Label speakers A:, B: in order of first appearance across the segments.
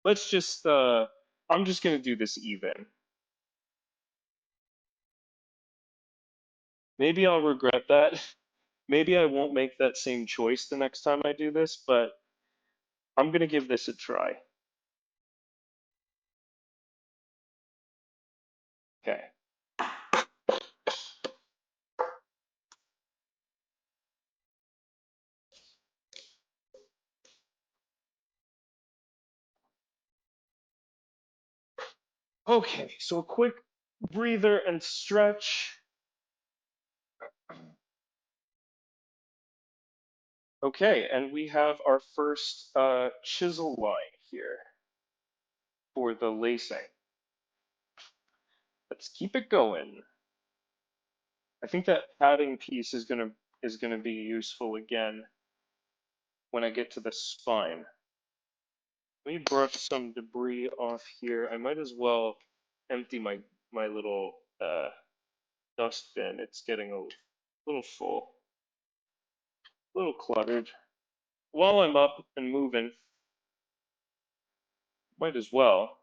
A: Let's just, I'm just gonna do this even. Maybe I'll regret that. Maybe I won't make that same choice the next time I do this, but I'm gonna give this a try. Okay. Okay, so a quick breather and stretch. Okay, and we have our first chisel line here for the lacing. Let's keep it going. I think that padding piece is gonna be useful again when I get to the spine. Let me brush some debris off here. I might as well empty my little dust bin. It's getting a little full, a little cluttered. While I'm up and moving, might as well.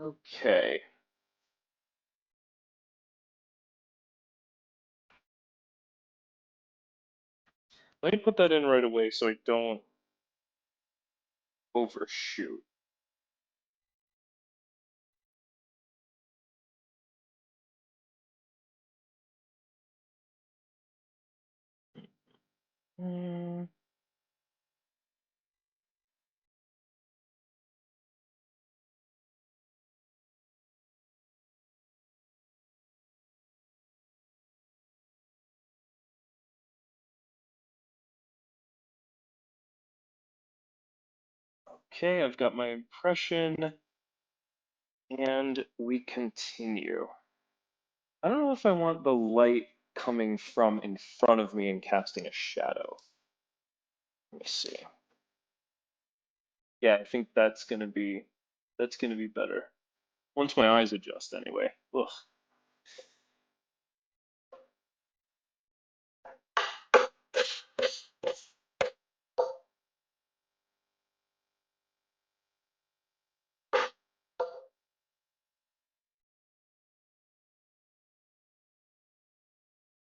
A: Okay. Let me put that in right away so I don't overshoot. Hmm. Okay, I've got my impression, and we continue. I don't know if I want the light coming from in front of me and casting a shadow. Let me see. Yeah, I think that's gonna be better. Once my eyes adjust anyway. Ugh.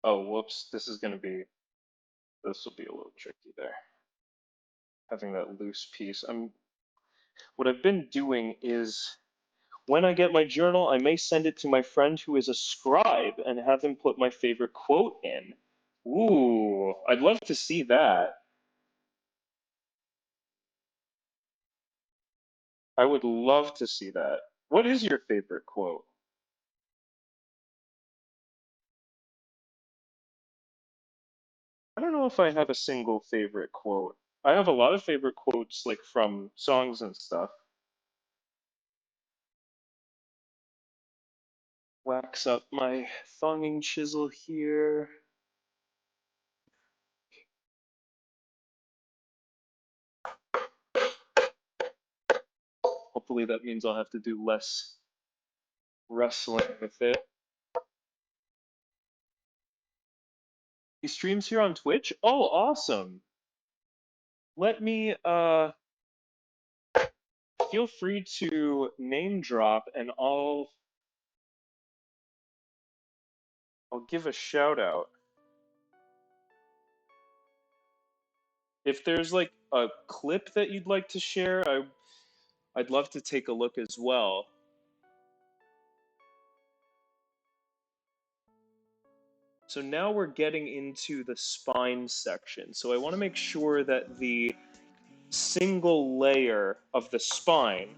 A: Oh, whoops. This will be a little tricky there. Having that loose piece. What I've been doing is when I get my journal, I may send it to my friend who is a scribe and have him put my favorite quote in. Ooh, I'd love to see that. I would love to see that. What is your favorite quote? I don't know if I have a single favorite quote. I have a lot of favorite quotes like from songs and stuff. Wax up my thonging chisel here. Hopefully that means I'll have to do less wrestling with it. He streams here on Twitch? Oh, awesome. Let me feel free to name drop and I'll give a shout out. If there's like a clip that you'd like to share, I'd love to take a look as well. So now we're getting into the spine section. So I want to make sure that the single layer of the spine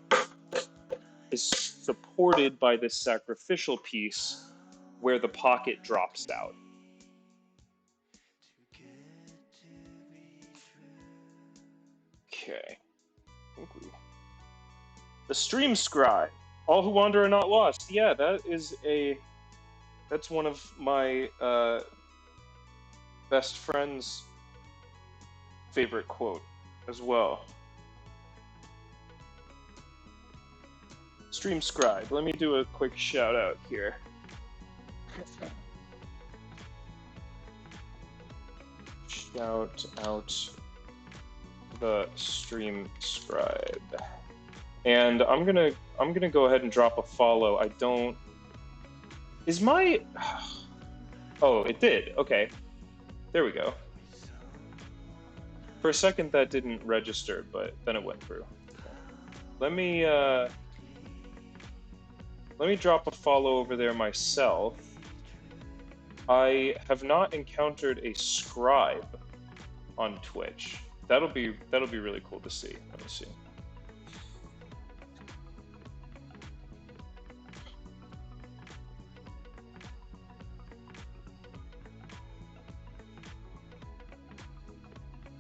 A: is supported by this sacrificial piece where the pocket drops out. Okay. I think the stream scribe. All who wander are not lost. Yeah, that's one of my best friend's favorite quote as well. Stream scribe. Let me do a quick shout out here. Shout out the stream scribe. And I'm gonna go ahead and drop a follow. I don't. Is my. Oh, it did. Okay. There we go. For a second that didn't register, but then it went through. Let me drop a follow over there myself. I have not encountered a scribe on Twitch. That'll be really cool to see. Let me see.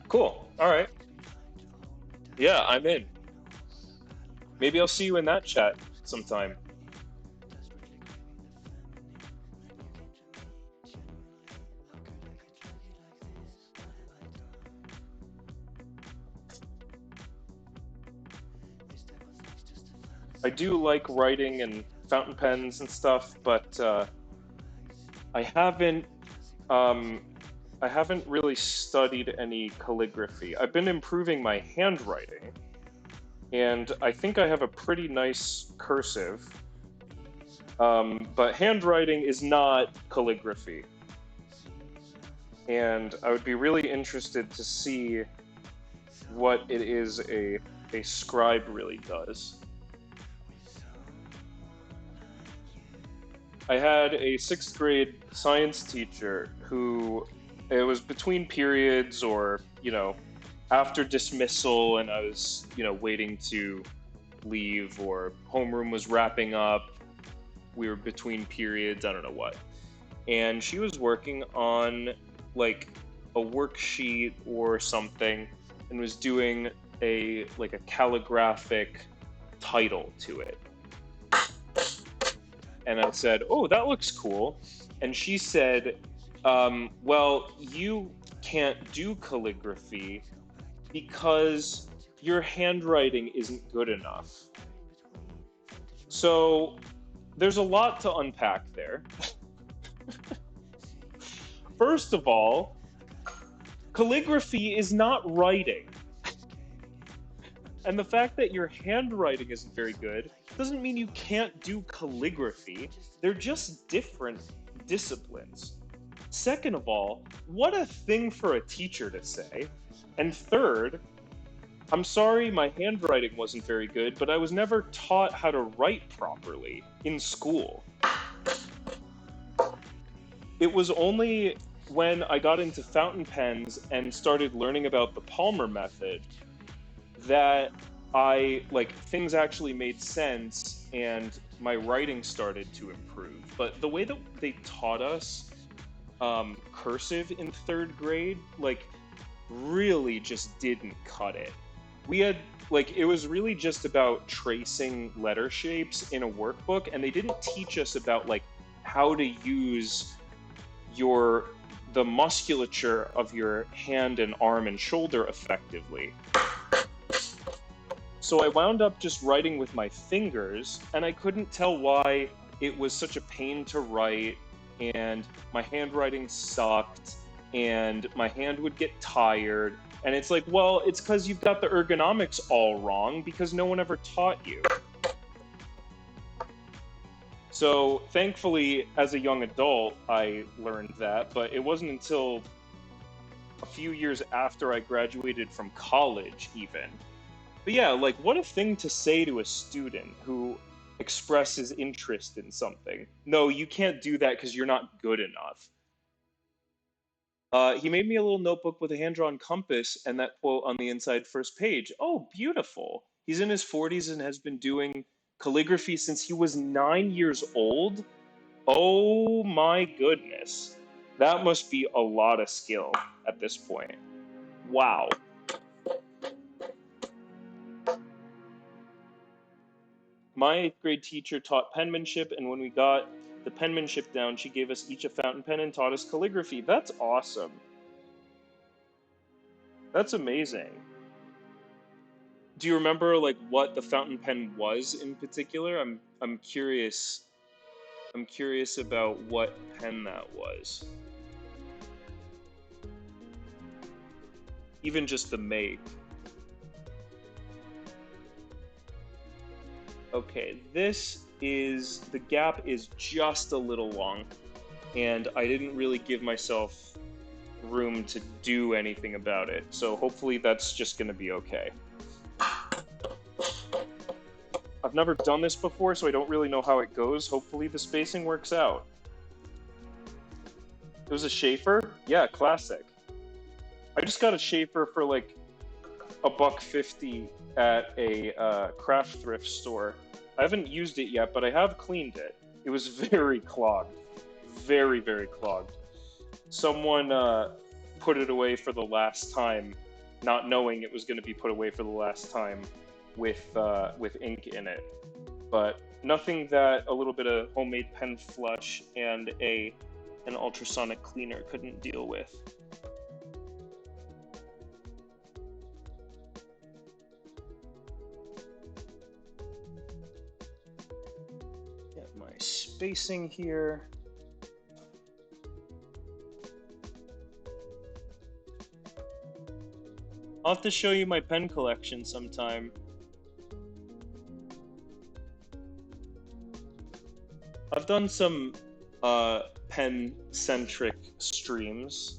A: Cool. All right. Yeah, I'm in. Maybe I'll see you in that chat sometime. I do like writing and fountain pens and stuff, but I haven't really studied any calligraphy. I've been improving my handwriting, and I think I have a pretty nice cursive. But handwriting is not calligraphy. And I would be really interested to see what it is a scribe really does. I had a 6th grade science teacher who, it was between periods or, after dismissal, and I was, waiting to leave, or homeroom was wrapping up. We were between periods, I don't know what. And she was working on like a worksheet or something and was doing a calligraphic title to it. And I said, "Oh, that looks cool." And she said, "Well, you can't do calligraphy because your handwriting isn't good enough." So there's a lot to unpack there. First of all, calligraphy is not writing. And the fact that your handwriting isn't very good doesn't mean you can't do calligraphy. They're just different disciplines. Second of all, what a thing for a teacher to say. And third, I'm sorry my handwriting wasn't very good, but I was never taught how to write properly in school. It was only when I got into fountain pens and started learning about the Palmer method that things actually made sense and my writing started to improve. But the way that they taught us cursive in 3rd grade, really just didn't cut it. We had, it was really just about tracing letter shapes in a workbook, and they didn't teach us about, how to use the musculature of your hand and arm and shoulder effectively. So I wound up just writing with my fingers, and I couldn't tell why it was such a pain to write, and my handwriting sucked, and my hand would get tired. And it's like, well, it's because you've got the ergonomics all wrong because no one ever taught you. So thankfully, as a young adult, I learned that, but it wasn't until a few years after I graduated from college even. But yeah, what a thing to say to a student who expresses interest in something. No, you can't do that because you're not good enough. He made me a little notebook with a hand-drawn compass and that quote on the inside first page. Oh, beautiful. He's in his 40s and has been doing calligraphy since he was 9 years old. Oh my goodness. That must be a lot of skill at this point. Wow. My 8th grade teacher taught penmanship, and when we got the penmanship down, she gave us each a fountain pen and taught us calligraphy. That's awesome. That's amazing. Do you remember like what the fountain pen was in particular? I'm curious. I'm curious about what pen that was. Even just the make. Okay, the gap is just a little long, and I didn't really give myself room to do anything about it, so hopefully that's just gonna be okay. I've never done this before, so I don't really know how it goes. Hopefully the spacing works out. It was a Schaefer? Yeah, classic. I just got a Schaefer for like $1.50 at a craft thrift store. I haven't used it yet, but I have cleaned it. It was very clogged. Very, very clogged. Someone put it away for the last time, not knowing it was going to be put away for the last time with ink in it. But nothing that a little bit of homemade pen flush and an ultrasonic cleaner couldn't deal with. Get my spacing here. I'll have to show you my pen collection sometime. I've done some pen-centric streams.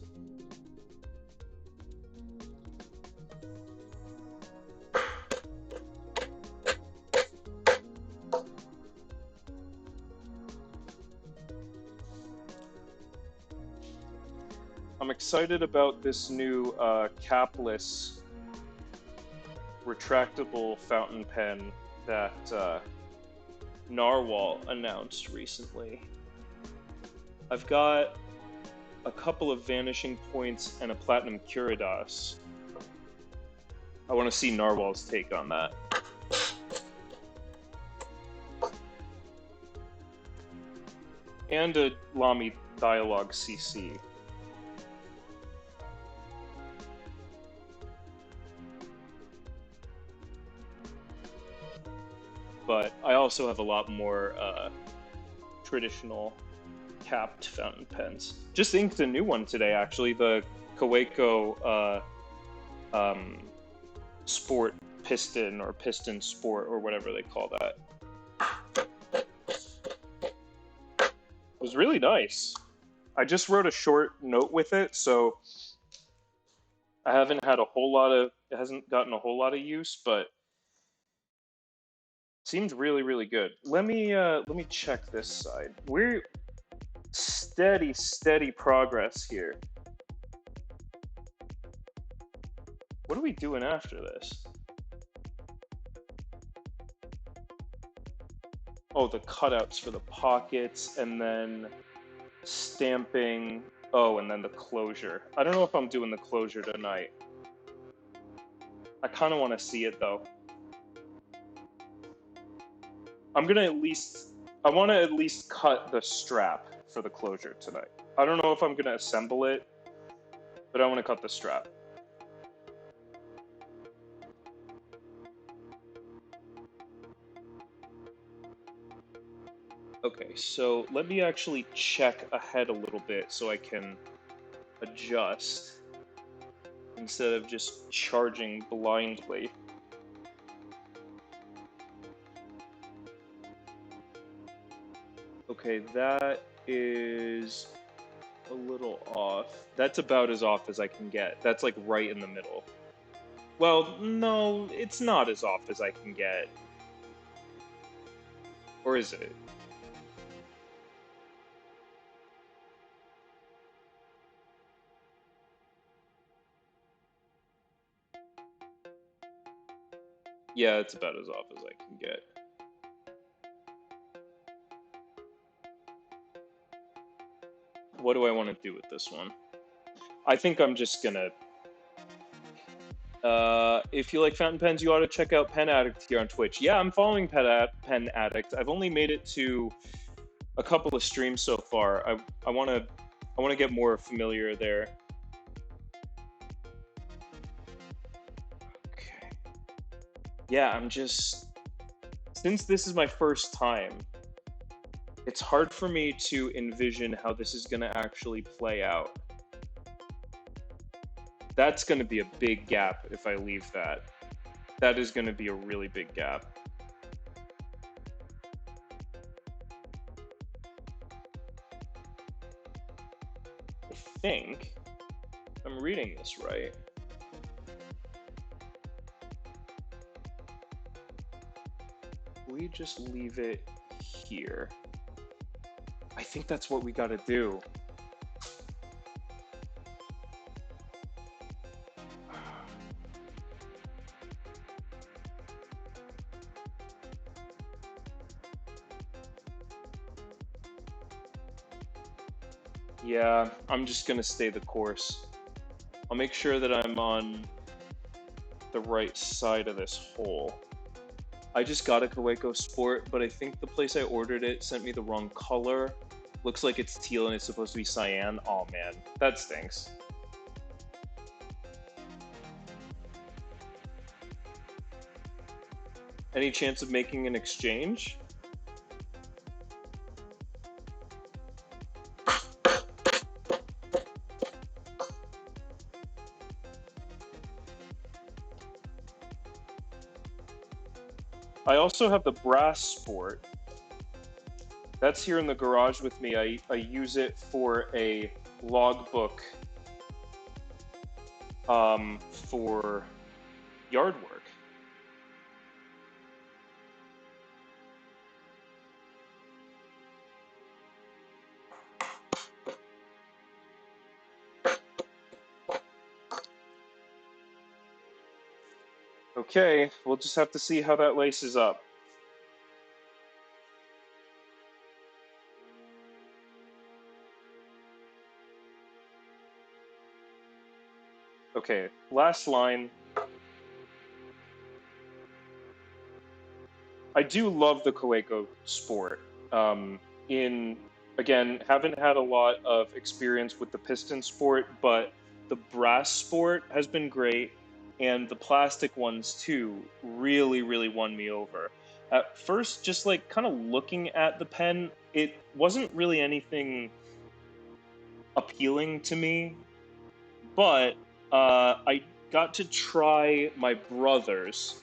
A: I'm excited about this new capless retractable fountain pen that Narwhal announced recently. I've got a couple of vanishing points and a platinum curidas. I want to see Narwhal's take on that. And a Lamy Dialogue CC. But I also have a lot more traditional capped fountain pens. Just inked a new one today, actually, the Kaweco Sport Piston, or Piston Sport, or whatever they call that. It was really nice. I just wrote a short note with it, so I haven't had it hasn't gotten a whole lot of use, but seemed really, really good. Let me check this side. We're steady progress here. What are we doing after this? Oh, the cutouts for the pockets, and then stamping. Oh, and then the closure. I don't know if I'm doing the closure tonight. I kind of want to see it though. I want to at least cut the strap for the closure tonight. I don't know if I'm going to assemble it, but I want to cut the strap. Okay, so let me actually check ahead a little bit so I can adjust instead of just charging blindly. Okay, that is a little off. That's about as off as I can get. That's like right in the middle. Well, no, it's not as off as I can get. Or is it? Yeah, it's about as off as I can get. What do I want to do with this one? I think I'm just gonna... If you like fountain pens, you ought to check out Pen Addict here on Twitch. Yeah, I'm following Pen Addict. I've only made it to a couple of streams so far. I wanna get more familiar there. Okay. Yeah, since this is my first time, it's hard for me to envision how this is gonna actually play out. That's gonna be a big gap if I leave that. That is gonna be a really big gap. I think I'm reading this right. We just leave it here. I think that's what we gotta do. Yeah, I'm just gonna stay the course. I'll make sure that I'm on the right side of this hole. I just got a Kaweco Sport, but I think the place I ordered it sent me the wrong color. Looks like it's teal and it's supposed to be cyan. Oh man, that stinks. Any chance of making an exchange? I also have the brass sport. That's here in the garage with me. I use it for a logbook for yard work. Okay, we'll just have to see how that laces up. Okay, last line. I do love the Kaweco Sport. Again, haven't had a lot of experience with the piston sport, but the brass sport has been great, and the plastic ones too really, really won me over. At first, just like kind of looking at the pen, it wasn't really anything appealing to me, but I got to try my brother's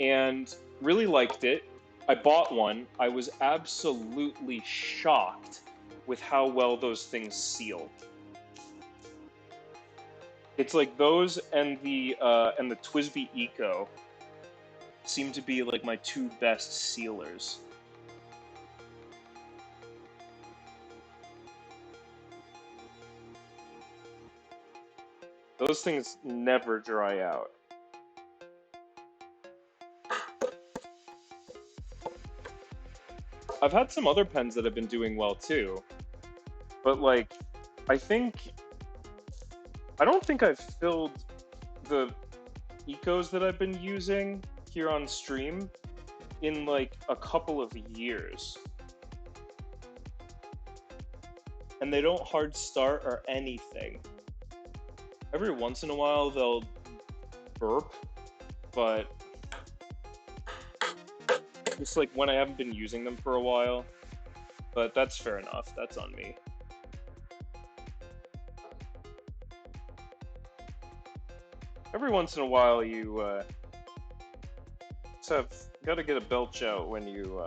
A: and really liked it. I bought one. I was absolutely shocked with how well those things seal. It's like those and the Twisby Eco seem to be like my two best sealers. Those things never dry out. I've had some other pens that have been doing well too, but like, I don't think I've filled the ecos that I've been using here on stream in like a couple of years. And they don't hard start or anything. Every once in a while they'll burp, but it's like when I haven't been using them for a while. But that's fair enough. That's on me. Every once in a while you gotta get a belch out when you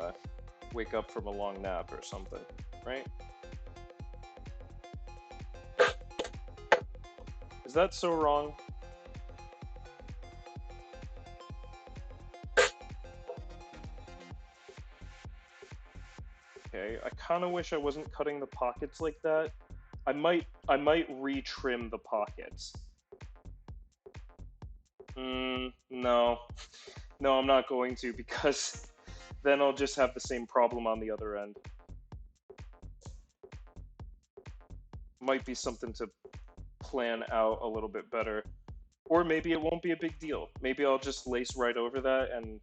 A: wake up from a long nap or something, right? Is that so wrong? Okay, I kind of wish I wasn't cutting the pockets like that. I might retrim the pockets. No. No, I'm not going to, because then I'll just have the same problem on the other end. Might be something to plan out a little bit better. Or maybe it won't be a big deal. Maybe I'll just lace right over that and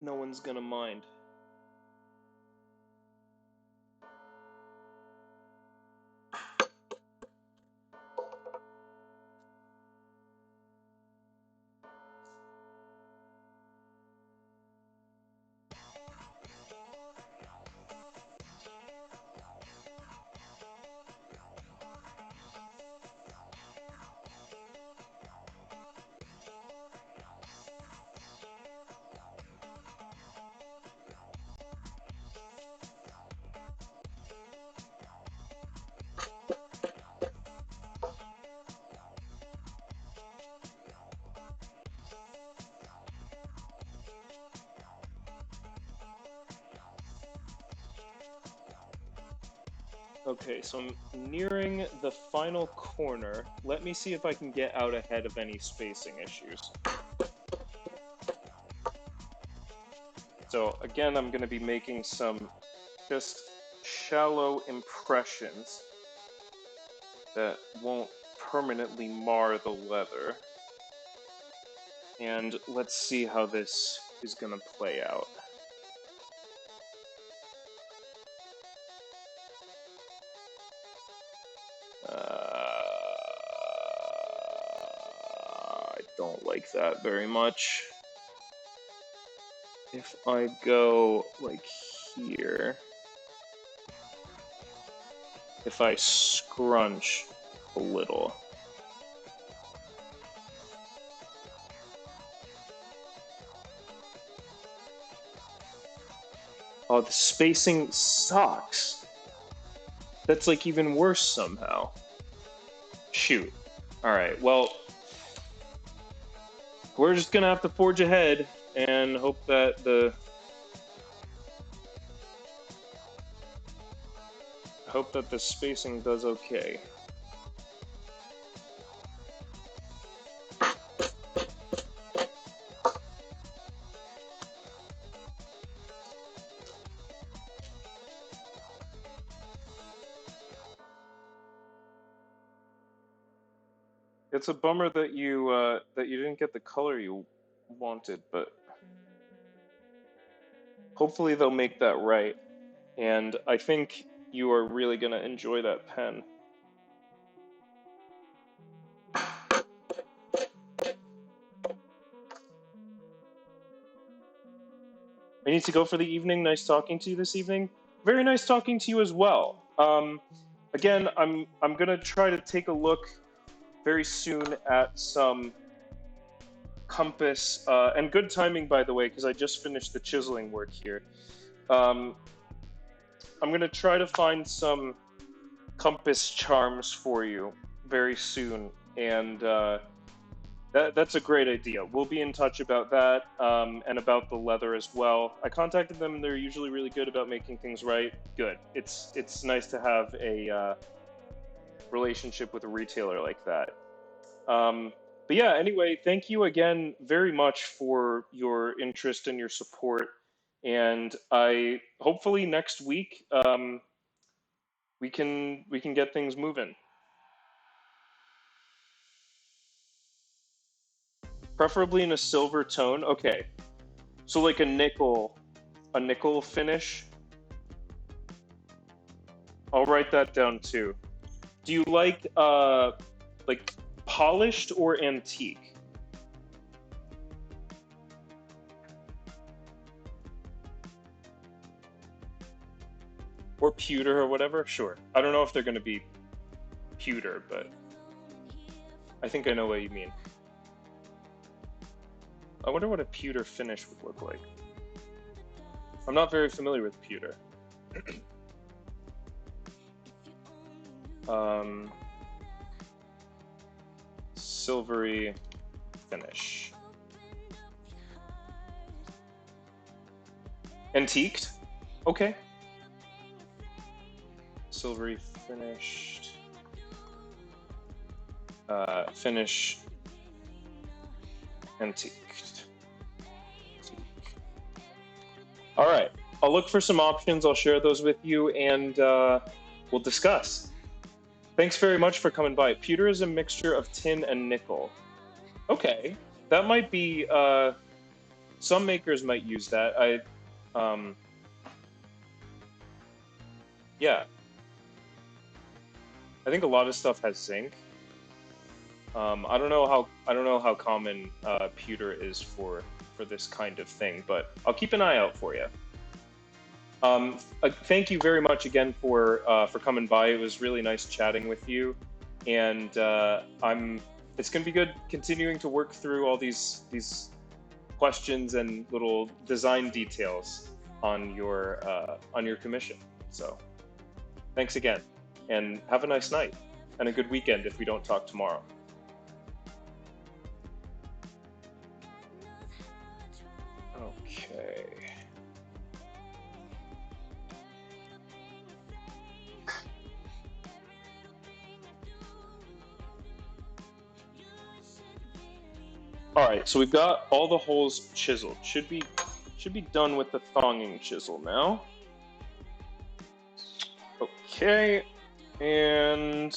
A: no one's gonna mind. Okay, so I'm nearing the final corner. Let me see if I can get out ahead of any spacing issues. So again, I'm going to be making some just shallow impressions that won't permanently mar the leather. And let's see how this is going to play out. I don't like that very much. If I go like here, if I scrunch a little, oh, the spacing sucks. That's like even worse somehow. Shoot. Alright, well, we're just gonna have to forge ahead and hope that the spacing does okay. It's a bummer that you didn't get the color you wanted, but hopefully they'll make that right. And I think you are really gonna enjoy that pen. I need to go for the evening. Nice talking to you this evening. Very nice talking to you as well. Again, I'm gonna try to take a look very soon at some compass, and good timing, by the way, because I just finished the chiseling work here. I'm going to try to find some compass charms for you very soon, and that's a great idea. We'll be in touch about that, and about the leather as well. I contacted them, and they're usually really good about making things right. Good. It's nice to have a relationship with a retailer like that. But yeah, anyway, thank you again very much for your interest and your support. And I hopefully next week we can get things moving. Preferably in a silver tone. Okay, so like a nickel finish. I'll write that down too. Do you like polished or antique? Or pewter or whatever? Sure. I don't know if they're going to be pewter, but I think I know what you mean. I wonder what a pewter finish would look like. I'm not very familiar with pewter. Silvery finish. Antiqued? Okay. Silvery finished. Finish. Antiqued. All right. I'll look for some options. I'll share those with you, and we'll discuss. Thanks very much for coming by. Pewter is a mixture of tin and nickel. Okay, that might be. Some makers might use that. Yeah, I think a lot of stuff has zinc. I don't know how common pewter is for this kind of thing, but I'll keep an eye out for you. Thank you very much again for coming by. It was really nice chatting with you, and it's going to be good continuing to work through all these questions and little design details on your commission. So, thanks again, and have a nice night and a good weekend if we don't talk tomorrow. Okay. All right, so we've got all the holes chiseled. Should be done with the thonging chisel now. Okay, and